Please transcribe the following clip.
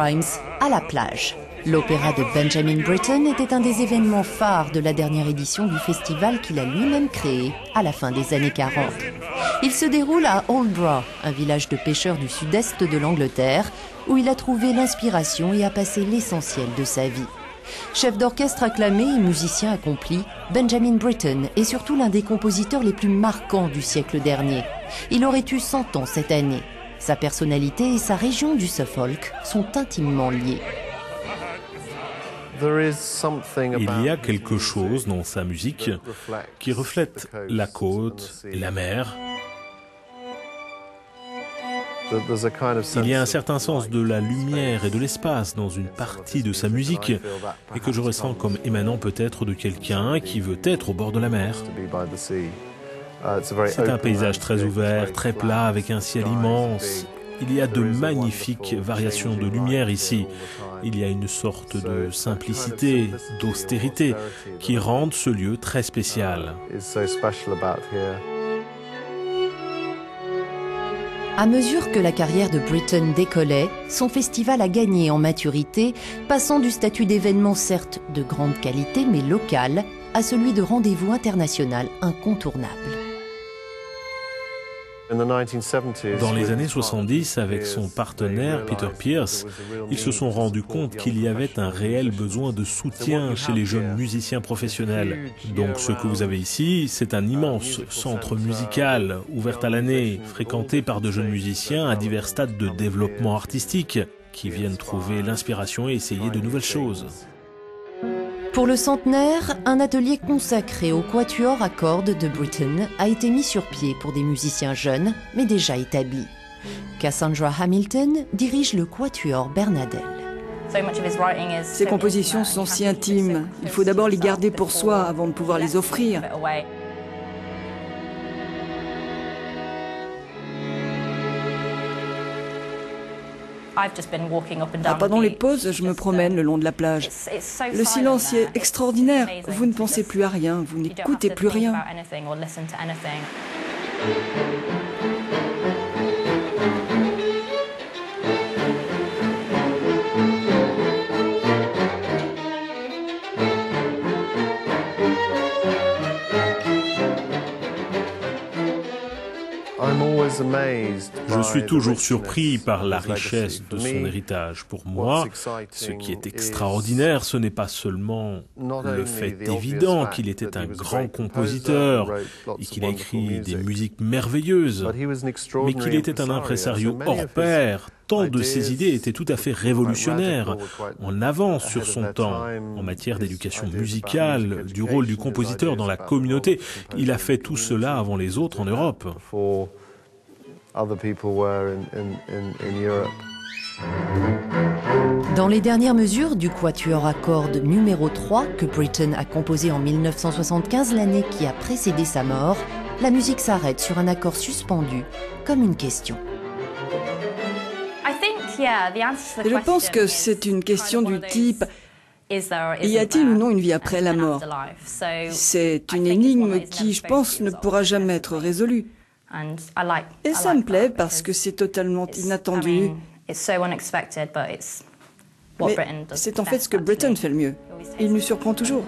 Grimes à la plage. L'opéra de Benjamin Britten était un des événements phares de la dernière édition du festival qu'il a lui-même créé à la fin des années 40. Il se déroule à Aldbrough, un village de pêcheurs du sud-est de l'Angleterre, où il a trouvé l'inspiration et a passé l'essentiel de sa vie. Chef d'orchestre acclamé et musicien accompli, Benjamin Britten est surtout l'un des compositeurs les plus marquants du siècle dernier. Il aurait eu 100 ans cette année. Sa personnalité et sa région du Suffolk sont intimement liées. Il y a quelque chose dans sa musique qui reflète la côte et la mer. Il y a un certain sens de la lumière et de l'espace dans une partie de sa musique et que je ressens comme émanant peut-être de quelqu'un qui veut être au bord de la mer. C'est un paysage très ouvert, très plat, avec un ciel immense. Il y a de magnifiques variations de lumière ici. Il y a une sorte de simplicité, d'austérité qui rendent ce lieu très spécial. À mesure que la carrière de Britten décollait, son festival a gagné en maturité, passant du statut d'événement certes de grande qualité mais local à celui de rendez-vous international incontournable. Dans les années 70, avec son partenaire Peter Pierce, ils se sont rendus compte qu'il y avait un réel besoin de soutien chez les jeunes musiciens professionnels. Donc ce que vous avez ici, c'est un immense centre musical, ouvert à l'année, fréquenté par de jeunes musiciens à divers stades de développement artistique, qui viennent trouver l'inspiration et essayer de nouvelles choses. Pour le centenaire, un atelier consacré au quatuor à cordes de Britten a été mis sur pied pour des musiciens jeunes, mais déjà établis. Cassandra Hamilton dirige le quatuor Bernadelle. Ses compositions sont si intimes. Il faut d'abord les garder pour soi avant de pouvoir les offrir. Pendant les pauses, je me promène le long de la plage. Le silence y est extraordinaire. Vous ne pensez plus à rien, vous n'écoutez plus rien. Je suis toujours surpris par la richesse de son héritage. Pour moi, ce qui est extraordinaire, ce n'est pas seulement le fait évident qu'il était un grand compositeur et qu'il a écrit des musiques merveilleuses, mais qu'il était un impresario hors pair. Tant de ses idées étaient tout à fait révolutionnaires, en avance sur son temps, en matière d'éducation musicale, du rôle du compositeur dans la communauté. Il a fait tout cela avant les autres en Europe. Dans les dernières mesures du quatuor à cordes numéro 3 que Britten a composé en 1975, l'année qui a précédé sa mort, la musique s'arrête sur un accord suspendu, comme une question. Je pense que c'est une question du type « Y a-t-il ou non une vie après la mort ?» C'est une énigme qui, je pense, ne pourra jamais être résolue. Et ça me plaît parce que c'est totalement inattendu. Mais c'est en fait ce que Britten fait le mieux. Il nous surprend toujours.